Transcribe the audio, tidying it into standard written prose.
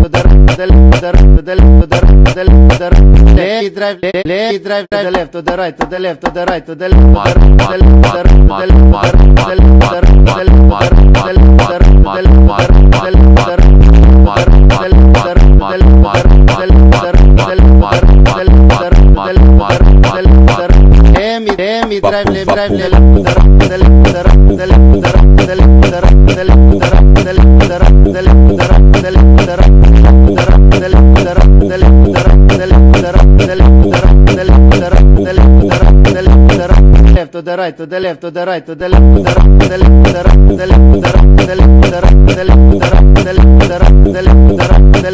To the right, to the left, to the right, to the left, to the right, to the left, to the right, to the left, to the right, to the left, to the right, to the left, to the right, to the left, to the right, to the left, to the left, to the left.